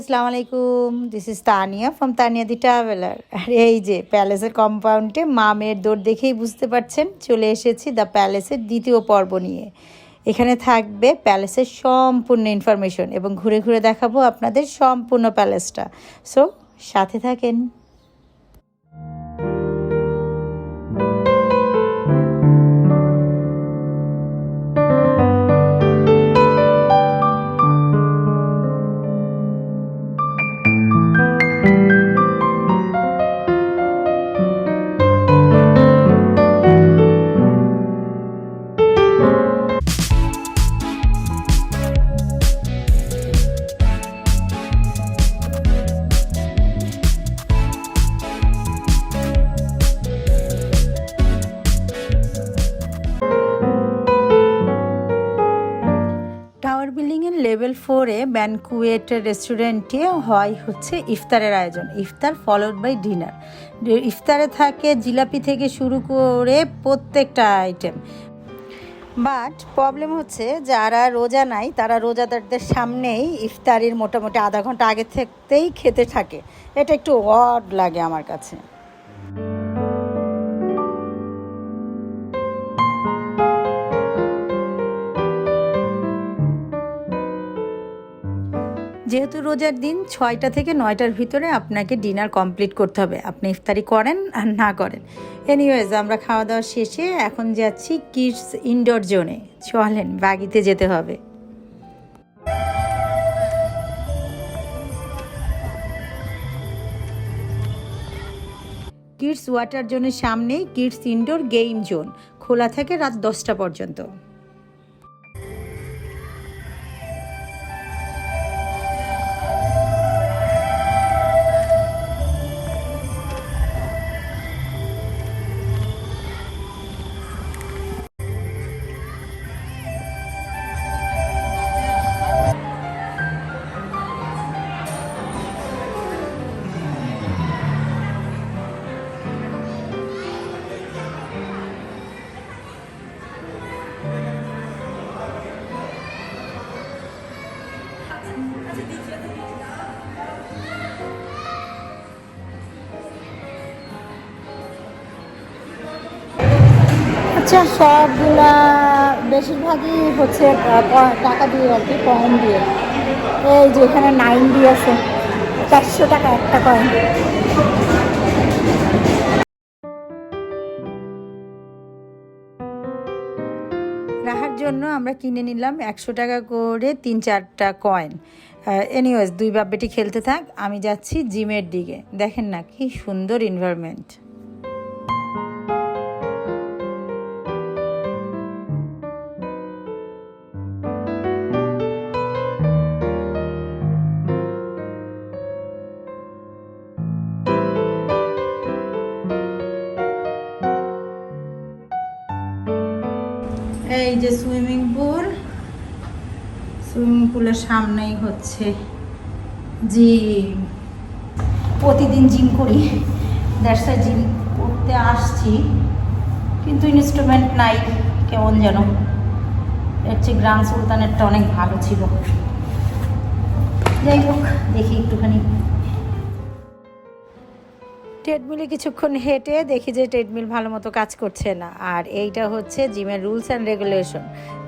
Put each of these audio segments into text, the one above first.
আসসালামু আলাইকুম। This is Tania from Tania the traveller. আর এই যে প্যালেসের কম্পাউন্ডে মামের দৌড় দেখেই বুঝতে পারছেন চলে এসেছি দ্য প্যালেসের দ্বিতীয় পর্ব নিয়ে। এখানে থাকবে প্যালেসের সম্পূর্ণ ইনফরমেশন এবং ঘুরে ঘুরে দেখাবো আপনাদের সম্পূর্ণ প্যালেসটা। সো সাথে থাকেন। টাওয়ার বিল্ডিংয়ের লেভেল 4-এ ব্যানকুয়েট রেস্টুরেন্টে হয় হচ্ছে ইফতারের আয়োজন। ইফতার ফলোড বাই ডিনার। ইফতারে থাকে জিলাপি থেকে শুরু করে প্রত্যেকটা আইটেম। বাট প্রবলেম হচ্ছে যারা রোজা নাই তারা রোজাদারদের সামনেই ইফতারির মোটামুটি আধা ঘন্টা আগে থেকেই খেতে থাকে। এটা একটু অড লাগে আমার কাছে। যেহেতু রোজার দিন 6টা থেকে 9টার ভিতরে আপনাকে ডিনার কমপ্লিট করতে হবে, আপনি ইফতারি করেন আর না করেন। এনিওয়েজ আমরা খাওয়া দাওয়া শেষে এখন যাচ্ছি কিডস ইনডোর জোনে। চলেন বাগিতে যেতে হবে। কিডস ওয়াটার জোনের সামনেই কিডস ইনডোর গেম জোন, খোলা থাকে রাত 10টা পর্যন্ত। আচ্ছা, সবগুলা বেশিরভাগই হচ্ছে টাকা দিয়ে আর কি, কয়েন দিয়ে। এই যে এখানে 9 দিয়ে আছে, 400 টাকা একটা কয়েন। রাহার জন্য আমরা কিনে নিলাম 100 টাকা করে 3-4টা কয়েন। এনিওয়েজ 2 বাপ বেটি খেলতে থাক, আমি যাচ্ছি জিমের দিকে। দেখেন না কি সুন্দর এনভায়রনমেন্ট। এই যে সুইমিং পুলের সামনেই হচ্ছে জিম। প্রতিদিন জিম করি, দ্যাটস ওয়াই জিম করতে আসছি, কিন্তু ইনস্ট্রুমেন্ট নাই কেমন যেন। এর চেয়ে গ্রান্ড সুলতানেরটা অনেক ভালো ছিল। যাই হোক, দেখি একটুখানি। ট্রেডমিলে কিছুক্ষণ হেঁটে দেখি যে ট্রেডমিল ভালো মতো কাজ করছে না। আর এইটা হচ্ছে জিমের রুলস অ্যান্ড রেগুলেশন।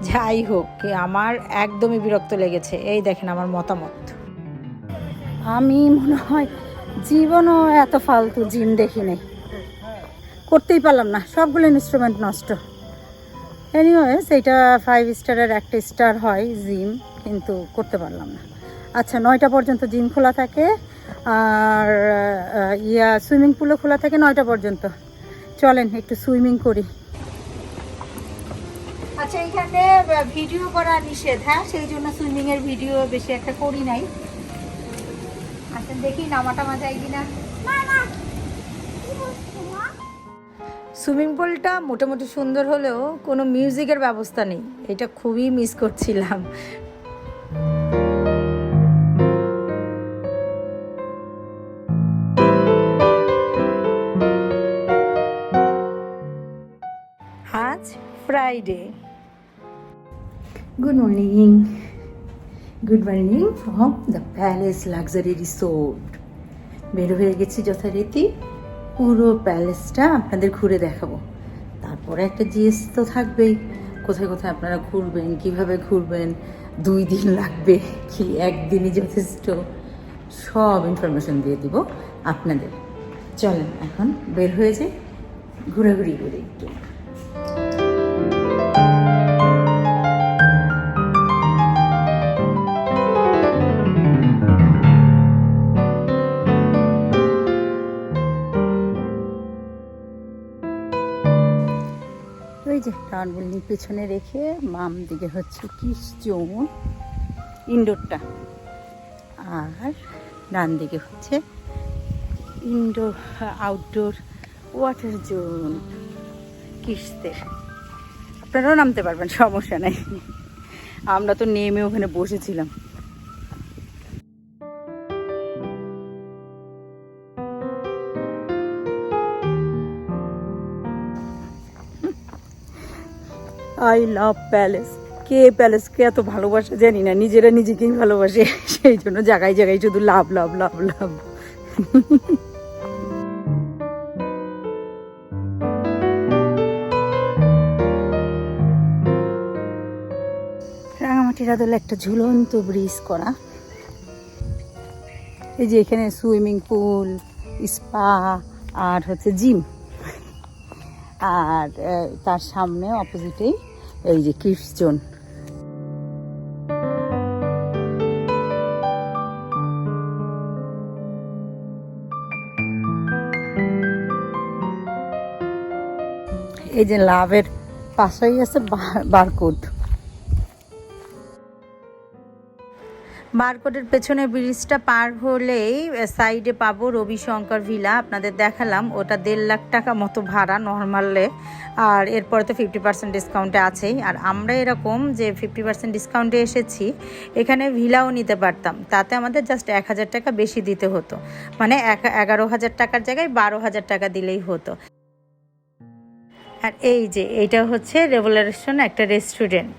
যাই হোক, আমার একদমই বিরক্ত লেগেছে। এই দেখেন আমার মতামত। আমি মনে হয় জীবনও এত ফালতু জিম দেখি নেই, করতেই পারলাম না, সবগুলো ইনস্ট্রুমেন্ট নষ্ট। এনিওয়েজ এইটা 5 স্টারের একটা স্টার হয় জিম, কিন্তু করতে পারলাম না। আচ্ছা, 9টা পর্যন্ত জিম খোলা থাকে, আর সুইমিং পুলও খোলা থাকে 9টা পর্যন্ত। চলেন একটু সুইমিং করি। আচ্ছা, এখানে ভিডিও করা নিষেধ, হ্যাঁ, সেই জন্য সুইমিংয়ের ভিডিও বেশি একটা করি নাই। আচ্ছা, দেখি নামাটা যাই কিনা। সুইমিং পুলটা মোটামুটি সুন্দর হলেও কোনো মিউজিকের ব্যবস্থা নেই, এটা খুবই মিস করছিলাম। আজ Friday. Good morning. Good morning from the palace luxury resort. বের হয়ে গেছি যথারীতি, পুরো প্যালেসটা আপনাদের ঘুরে দেখাবো। তারপরে একটা জিএস তো থাকবেই, কোথায় কোথায় আপনারা ঘুরবেন, কিভাবে ঘুরবেন, 2 দিন লাগবে কি একদিনই যথেষ্ট, সব ইনফরমেশন দিয়ে দিব আপনাদের। চলেন এখন বের হয়ে যাই, ঘোরাঘুরি করে একটু। ওই যে টাউন বিল্ডিং পিছনে রেখে বাম দিকে হচ্ছে কিস জোন ইনডোরটা, আর ডান দিকে হচ্ছে ইনডোর আউটডোর ওয়াটার জোন কিসদের। আপনারাও নামতে পারবেন, সমস্যা নাই। আমরা তো নেমে ওখানে বসেছিলাম। I love palace. কে প্যালেসকে এত ভালোবাসে জানি না, নিজেরা নিজেকেই ভালোবাসে, সেই জন্য জায়গায় জায়গায় শুধু লাভ লাভ লাভ লাভ। রাঙামাটির আদলে একটা ঝুলন্ত ব্রিজ করা। এই যে এখানে সুইমিং পুল, স্পা আর হচ্ছে জিম, আর তার সামনে অপোজিটেই এই যে কিডস জোন। এই যে লাভের পাশেই আছে বারকোড। বারকোডের পেছনে ব্রিজটা পার হলেই সাইডে পাবো রবিশঙ্কর ভিলা। আপনাদের দেখালাম, ওটা 1.5 লাখ টাকা মতো ভাড়া নর্মালে, আর এরপরে তো 50% ডিসকাউন্টে আছেই। আর আমরা এরকম যে 50% ডিসকাউন্টে এসেছি, এখানে ভিলাও নিতে পারতাম, তাতে আমাদের জাস্ট 1,000 টাকা বেশি দিতে হতো, মানে 11,000 টাকার জায়গায় 12,000 টাকা দিলেই হতো। আর এই যে এইটা হচ্ছে রেভলিউশন একটা রেস্টুরেন্ট।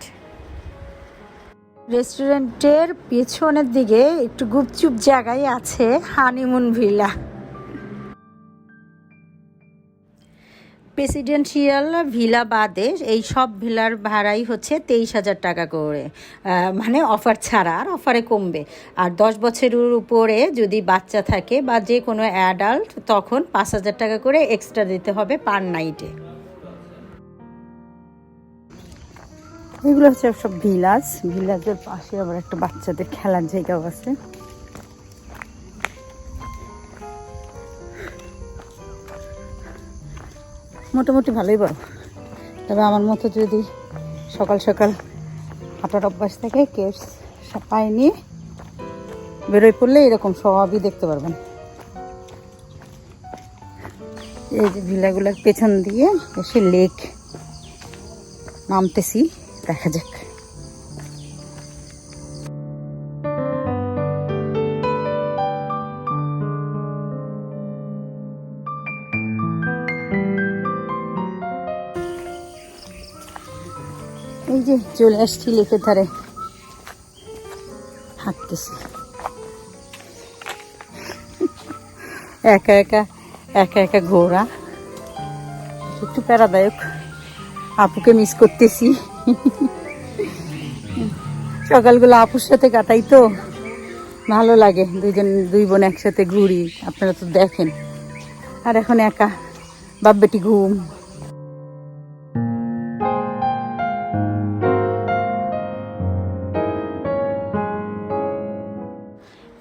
রেস্টুরেন্টের পেছনের দিকে একটু গুপচুপ জায়গায় আছে হানিমুন ভিলা। প্রেসিডেন্সিয়াল ভিলা বাদে এই সব ভিলার ভাড়াই হচ্ছে 23,000 টাকা করে, মানে অফার ছাড়া, আর অফারে কমবে। আর 10 বছরের উপরে যদি বাচ্চা থাকে বা যে কোনো অ্যাডাল্ট, তখন 5,000 টাকা করে এক্সট্রা দিতে হবে পার নাইটে। এগুলো হচ্ছে সব ভিলাজ। ভিলাজের পাশে আবার একটা বাচ্চাদের খেলার জায়গাও আছে। মোটামুটি ভালোই বড়, তবে আমার মতো যদি সকাল সকাল হাঁটার অভ্যাস থাকে, কেস পায়ে নিয়ে বেরোয় পড়লে এরকম সবই দেখতে পারবেন। এই যে ভিলাগুলোর পেছন দিয়ে এসে লেক নামতেছি, দেখা যাক। এই যে চলে আসছি লেকের ধারে, হাঁটতেছি একা একা একা একা ঘোরা, একটু প্যারাদায়ক। আপুকে মিস করতেছি। সকালগুলো আপুর সাথে কাটাই তো ভালো লাগে, দুই বোন একসাথে ঘুরি, আপনারা তো দেখেন। আর এখন একা, বাপ বেটি ঘুম।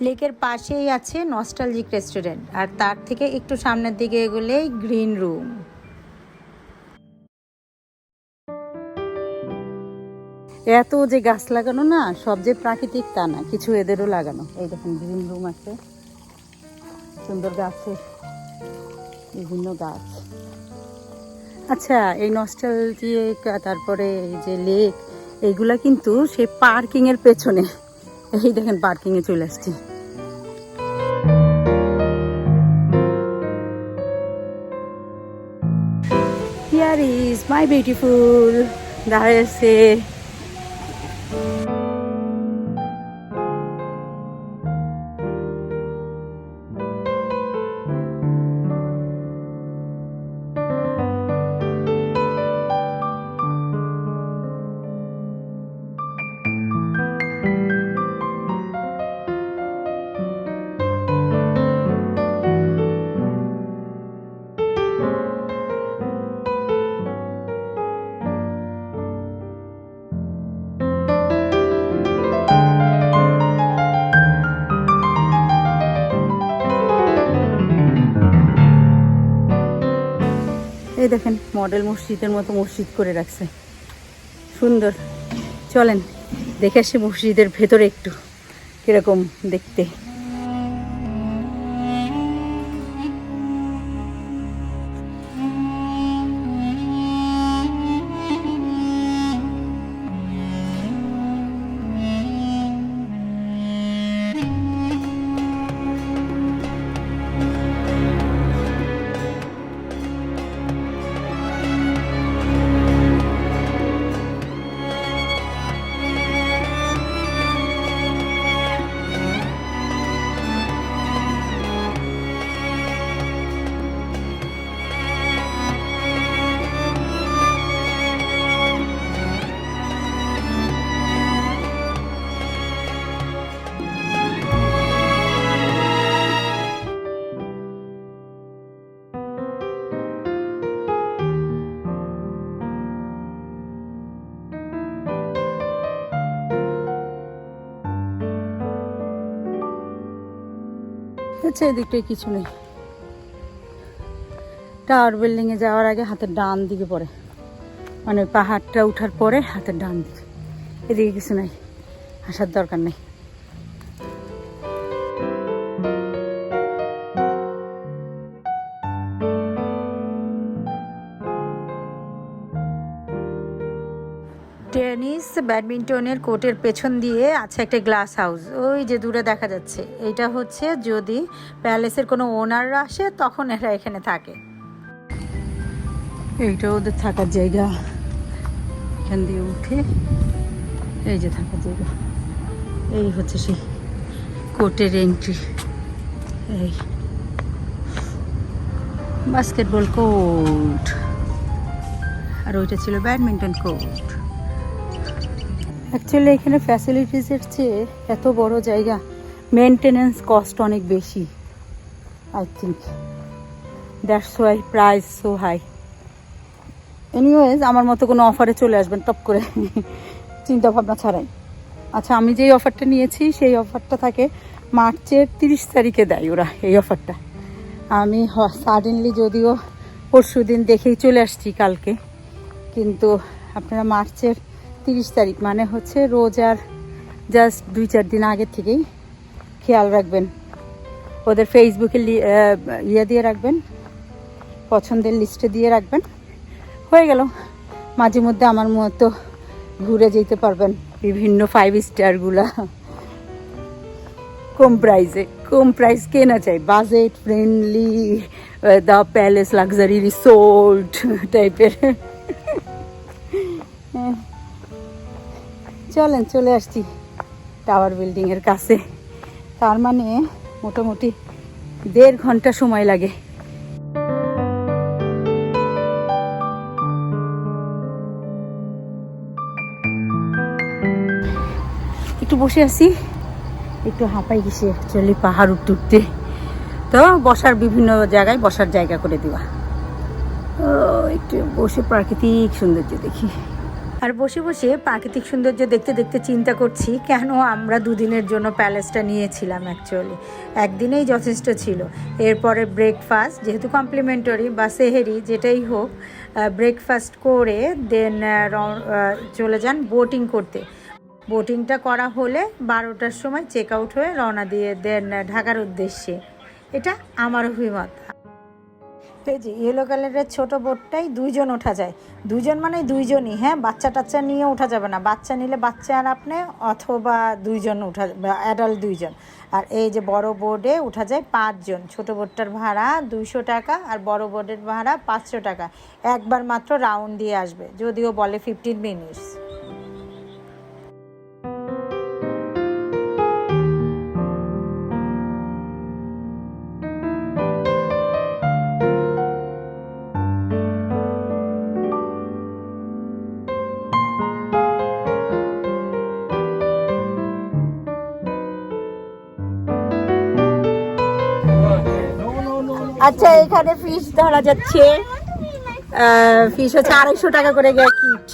লেকের পাশেই আছে নস্টালজিক রেস্টুরেন্ট, আর তার থেকে একটু সামনের দিকে এগোলেই গ্রিন রুম। এত যে গাছ লাগানো না, সব যে প্রাকৃতিক তা না, কিছু এদেরও লাগানো। এই দেখেন গ্রিন রুম আছে, সুন্দর গাছের বিভিন্ন গাছ। আচ্ছা, এই নস্টালজিক, তারপরে এই যে লেক, এইগুলা কিন্তু সেই পার্কিংয়ের পেছনে। এই দেখেন পার্কিংয়ে চলে আসছি। Here is my beautiful দাঁড়ায় আছে। এই দেখেন মডেল মসজিদের মতো মসজিদ করে রাখছে, সুন্দর। চলেন দেখে আসি মসজিদের ভেতরে একটু কিরকম দেখতে। আচ্ছা, এদিকটায় কিছু নেই। টাওয়ার বিল্ডিংয়ে যাওয়ার আগে হাতের ডান দিকে পড়ে, মানে পাহাড়টা উঠার পরে হাতের ডান দিকে। এদিকে কিছু নাই, আসার দরকার নেই। টেনিস ব্যাডমিন্টনের কোর্টের পেছন দিয়ে আছে একটা গ্লাস হাউস, ওই যে দূরে দেখা যাচ্ছে। এইটা হচ্ছে যদি প্যালেসের কোনো ওনাররা আসে তখন এরা এখানে থাকে। এইটা ওদের থাকার জায়গা, এখান দিয়ে উঠে এই যে থাকার জায়গা। এই হচ্ছে সেই কোর্টের এন্ট্রি। এই বাস্কেটবল কোর্ট, আর ওইটা ছিল ব্যাডমিন্টন কোর্ট। অ্যাকচুয়ালি এখানে ফ্যাসিলিটিসের চেয়ে এত বড় জায়গা মেনটেনেন্স কস্ট অনেক বেশি, I think that's why price so high. Anyways আমার মতো কোনো অফারে চলে আসবেন টপ করে, চিন্তা ভাবনা ছাড়াই। আচ্ছা, আমি যেই অফারটা নিয়েছি সেই অফারটা থাকে মার্চের 30 তারিখে দেয় ওরা এই অফারটা। আমি সাডেনলি যদিও পরশু দিন দেখেই চলে আসছি কালকে, কিন্তু আপনারা মার্চের 30 তারিখ মানে হচ্ছে রোজার জাস্ট 2-4 দিন আগের থেকেই খেয়াল রাখবেন। ওদের ফেসবুকে ইয়ে দিয়ে রাখবেন, পছন্দের লিস্টে দিয়ে রাখবেন, হয়ে গেল। মাঝে মধ্যে আমার মতো ঘুরে যেতে পারবেন বিভিন্ন 5 স্টারগুলা কম প্রাইসে। কম প্রাইস কে না চাই, budget friendly, the palace luxury resort টাইপের। চলেন, চলে আসছি টাওয়ার বিল্ডিংয়ের কাছে। তার মানে মোটামুটি 1.5 ঘন্টা সময় লাগে। একটু বসে আছি, একটু হাঁপাই গেছি অ্যাকচুয়ালি পাহাড় উঠতে উঠতে, তো বসার বিভিন্ন জায়গায় বসার জায়গা করে দেওয়া। একটু বসে প্রাকৃতিক সৌন্দর্য দেখি। আর বসে বসে প্রাকৃতিক সৌন্দর্য দেখতে দেখতে চিন্তা করছি কেন আমরা 2 দিনের জন্য প্যালেসটা নিয়েছিলাম। অ্যাকচুয়ালি একদিনেই যথেষ্ট ছিল। এরপরে ব্রেকফাস্ট যেহেতু কমপ্লিমেন্টারি বা সেহেরি যেটাই হোক, ব্রেকফাস্ট করে দেন চলে যান বোটিং করতে। বোটিংটা করা হলে 12টার সময় চেক আউট হয়ে রওনা দিয়ে দেন ঢাকার উদ্দেশ্যে। এটা আমার অভিমত। এই যে ইয়েলো কালারের ছোটো বোটটাই 2 জন ওঠা যায়। 2 জন মানে 2 জনই, হ্যাঁ, বাচ্চা টাচ্চা নিয়ে ওঠা যাবে না। বাচ্চা নিলে বাচ্চা আর আপনি, অথবা 2 জন ওঠা, অ্যাডাল্ট 2 জন। আর এই যে বড় বোর্ডে ওঠা যায় 5 জন। ছোটো বোটটার ভাড়া 200 টাকা আর বড় বোর্ডের ভাড়া 500 টাকা। একবার মাত্র রাউন্ড দিয়ে আসবে, যদিও বলে 15 মিনিটস। আচ্ছা, এখানে ফিশ ধরা যাচ্ছে। ফিশ হচ্ছে 250 টাকা করে কিট।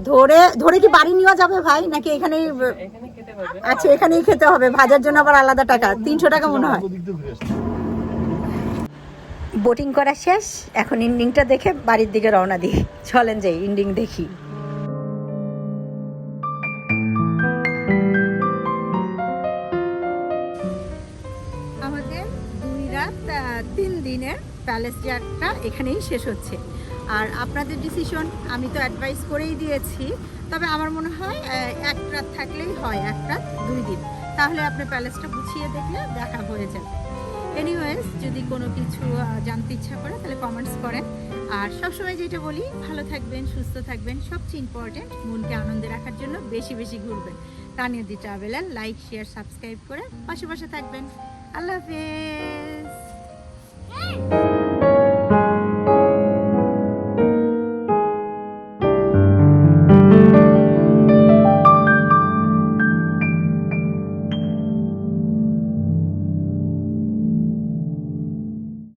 ধরে ধরে কি বাড়ি নেওয়া যাবে ভাই, নাকি এখানেই? আচ্ছা, এখানেই খেতে হবে, ভাজার জন্য আবার আলাদা টাকা, 300 টাকা মনে হয়। বোটিং করা শেষ, এখন ইন্ডিংটা দেখে বাড়ির দিকে রওনা দিই। চলেন যাই ইন্ডিং দেখি। আমাদের 2 রাত 3 দিনের প্যালেস যাত্রা এখানেই শেষ হচ্ছে। আর আপনাদের ডিসিশন, আমি তো অ্যাডভাইস করেই দিয়েছি, তবে আমার মনে হয় 1 রাত থাকলেই হয়, 1 রাত 2 দিন, তাহলে আপনি প্যালেসটা গুছিয়ে দেখলে দেখা হয়ে যাবে। এনিওয়েজ, যদি কোনো কিছু জানতে ইচ্ছা করে তাহলে কমেন্টস করেন। আর সবসময় যেটা বলি, ভালো থাকবেন, সুস্থ থাকবেন, সবচেয়ে ইম্পর্টেন্ট মনকে আনন্দে রাখার জন্য বেশি বেশি ঘুরবেন। Tania the traveller like, share, subscribe করে পাশে পাশে থাকবেন। আল্লাহ হাফেজ।